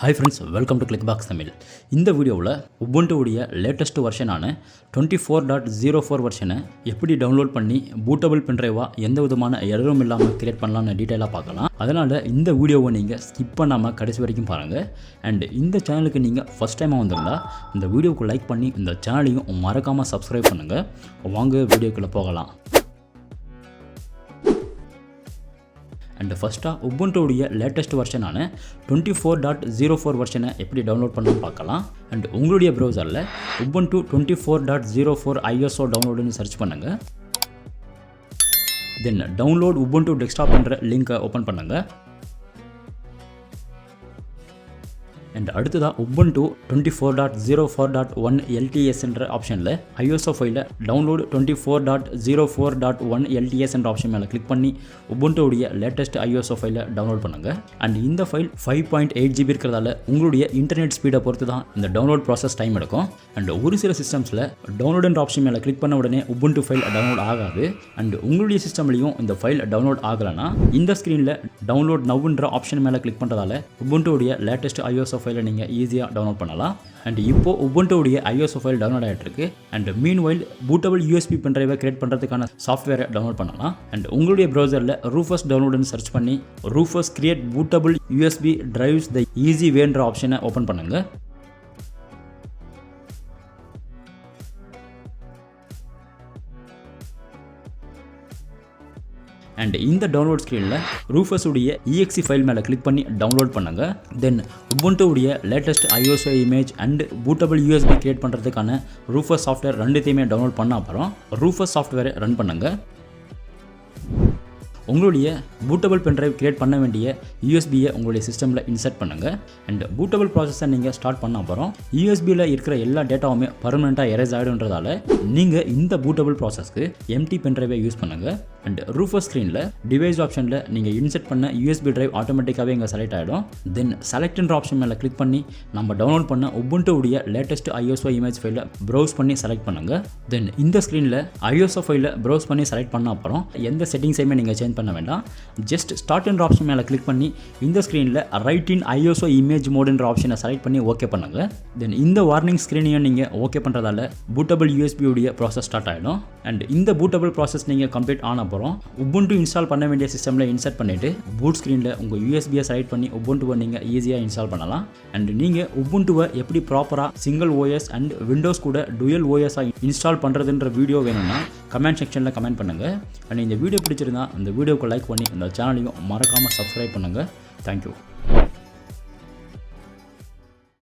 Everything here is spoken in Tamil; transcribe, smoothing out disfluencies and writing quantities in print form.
Hi friends, welcome to Clickbox Tamil. இந்த வீடியோவில் Ubuntu உடைய லேட்டஸ்ட் வெர்ஷனான 24.04 வெர்ஷனை எப்படி டவுன்லோட் பண்ணி பூட்டபிள் பென்ட்ரைவா எந்த விதமான எரரும் இல்லாமல் கிரியேட் பண்ணலாம்னு டீட்டெயிலாக பார்க்கலாம். அதனால் இந்த வீடியோவை நீங்கள் ஸ்கிப் பண்ணாமல் கடைசி வரைக்கும் பாருங்கள். அண்ட் இந்த சேனலுக்கு நீங்கள் ஃபஸ்ட் டைமாக வந்திருந்தா இந்த வீடியோவுக்கு லைக் பண்ணி இந்த சேனலையும் மறக்காமல் சப்ஸ்கிரைப் பண்ணுங்கள். வாங்க வீடியோக்குள்ளே போகலாம். அண்ட் ஃபஸ்ட்டாக உபுண்டுடைய லேட்டஸ்ட் வெர்ஷனான 24.04 வெர்ஷனை எப்படி டவுன்லோட் பண்ணணும்னு பார்க்கலாம். அண்ட் உங்களுடைய ப்ரௌசரில் Ubuntu 24.04 ISO டவுன்லோடுன்னு சர்ச் பண்ணுங்கள். தென் டவுன்லோட் Ubuntu டெஸ்க்டாப் என்ற லிங்கை ஓப்பன் பண்ணுங்கள். அண்ட் அடுத்ததாக Ubuntu 24.04 LTS என்ற ஆப்ஷனில் ISO ஃபைலில் டவுன்லோடு 24.04 LTS என்ற ஆப்ஷன் மேலே கிளிக் பண்ணி உபுண்டுடைய லேட்டஸ்ட் ISO ஃபைலை டவுன்லோட் பண்ணுங்கள். அண்ட் இந்த ஃபைல் 5.8 GB இருக்கிறதால உங்களுடைய இன்டர்நெட் ஸ்பீடை பொறுத்து தான் இந்த டவுன்லோட் ப்ராசஸ் டைம் எடுக்கும். அண்ட் ஒரு சில சிஸ்டம்ஸில் டவுன்லோட் என்ற ஆப்ஷன் மேலே கிளிக் பண்ண உடனே Ubuntu ஃபைல் டவுன்லோட் ஆகாது. அண்ட் உங்களுடைய சிஸ்டம்லையும் இந்த ஃபைல் டவுன்லோட் ஆகலைன்னா இந்த ஸ்க்ரீனில் டவுன்லோட் நவ்ன்ற ஆப்ஷன் மேலே கிளிக் பண்ணுறதால உபுண்டுடைய லேட்டஸ்ட் ISO ஃபைலை நீங்கள் ஈஸியாக டவுன்லோட் பண்ணலாம். அண்ட் இப்போது உபுண்டுடைய ISO ஃபைல் டவுன்லோட் ஆகிட்டு இருக்கு. அண்ட் மீன்வைல் பூட்டபிள் USB பென்ட்ரைவை கிரியேட் பண்ணுறதுக்கான சாஃப்ட்வேரை டவுன்லோட் பண்ணலாம். அண்ட் உங்களுடைய ப்ரௌசரில் Rufus டவுன்லோடுன்னு சர்ச் பண்ணி Rufus create bootable USB drives the easy வேன்ற ஆப்ஷனை ஓப்பன் பண்ணுங்கள். அண்ட் இந்த டவுன்லோட் ஸ்க்ரீனில் Rufus உடைய EXE ஃபைல் மேலே கிளிக் பண்ணி டவுன்லோட் பண்ணுங்கள். தென் Ubuntu உடைய latest ISO image and bootable USB create பண்ணுறதுக்கான Rufus சாஃப்ட்வேர் ரெண்டுத்தையுமே டவுன்லோட் பண்ண அப்புறம் Rufus சாஃப்ட்வேரை ரன் பண்ணுங்கள். உங்களுடைய பூட்டபிள் பென்ட்ரைவ் கிரியேட் பண்ண வேண்டிய யூஎஸ்பியை உங்களுடைய சிஸ்டமில் இன்சர்ட் பண்ணுங்கள். அண்ட் பூட்டபிள் ப்ராசஸை நீங்கள் ஸ்டார்ட் பண்ண அப்புறம் யூஎஸ்பியில் இருக்கிற எல்லா டேட்டாவுமே பர்மனெண்ட்டாக எரேஸ் ஆகிடுன்றதால நீங்கள் இந்த பூட்டபிள் ப்ராசஸ்க்கு எம்டி பென்ட்ரைவை யூஸ் பண்ணுங்கள். அண்ட் Rufus ஸ்க்ரீனில் டிவைஸ் ஆப்ஷனில் நீங்கள் இன்சர்ட் பண்ண யூஎஸ்பி டிரைவ் ஆட்டோமேட்டிக்காகவே இங்கே செலக்ட் ஆகிடும். தென் செலக்ட்ன்ற ஆப்ஷன் மேலே கிளிக் பண்ணி நம்ம டவுன்லோட் பண்ண Ubuntu உடைய லேட்டஸ்ட் ISO இமேஜ் ஃபைலை ப்ரௌஸ் பண்ணி செலக்ட் பண்ணுங்கள். தென் இந்த ஸ்க்ரீனில் ISO ஃபைலை ப்ரௌஸ் பண்ணி செலக்ட் பண்ண அப்புறம் எந்த செட்டிங்ஸையுமே நீங்கள் சேஞ்ச் பண்ண வேண்டாம். ஜஸ்ட் ஸ்டார்ட் என்ற ஆப்ஷன் மேலே கிளிக் பண்ணி இந்த ஸ்க்ரீனில் ரைட் இன் ISO இமேஜ் மோடுன்ற ஆப்ஷனை செலக்ட் பண்ணி ஓகே பண்ணுங்கள். தென் இந்த வார்னிங் ஸ்க்ரீனையும் நீங்கள் ஓகே பண்ணுறதால பூட்டபிள் USB உடைய ப்ராசஸ் ஸ்டார்ட் ஆகிடும். அண்ட் இந்த பூட்டபிள் ப்ராசஸ் நீங்கள் கம்ப்ளீட் ஆன அப்புறம் Ubuntu இன்ஸ்டால் பண்ண வேண்டிய சிஸ்டமில் இன்சர்ட் பண்ணிவிட்டு பூட் ஸ்க்ரீனில் உங்கள் யூஎஸ்பியை செலக்ட் பண்ணி Ubuntuவை நீங்கள் ஈஸியாக இன்ஸ்டால் பண்ணலாம். அண்ட் நீங்கள் Ubuntuவை எப்படி ப்ராப்பராக சிங்கிள் OS அண்ட் விண்டோஸ் கூட டுயல் OSஆக இன்ஸ்டால் பண்ணுறதுன்ற வீடியோ வேணும்னா கமெண்ட் செக்ஷனில் கமெண்ட் பண்ணுங்கள். அண்ட் இந்த வீடியோ பிடிச்சிருந்தா இந்த வீடியோக்கு லைக் பண்ணி இந்த சேனலையும் மறக்காமல் சப்ஸ்கிரைப் பண்ணுங்கள். தேங்க்யூ.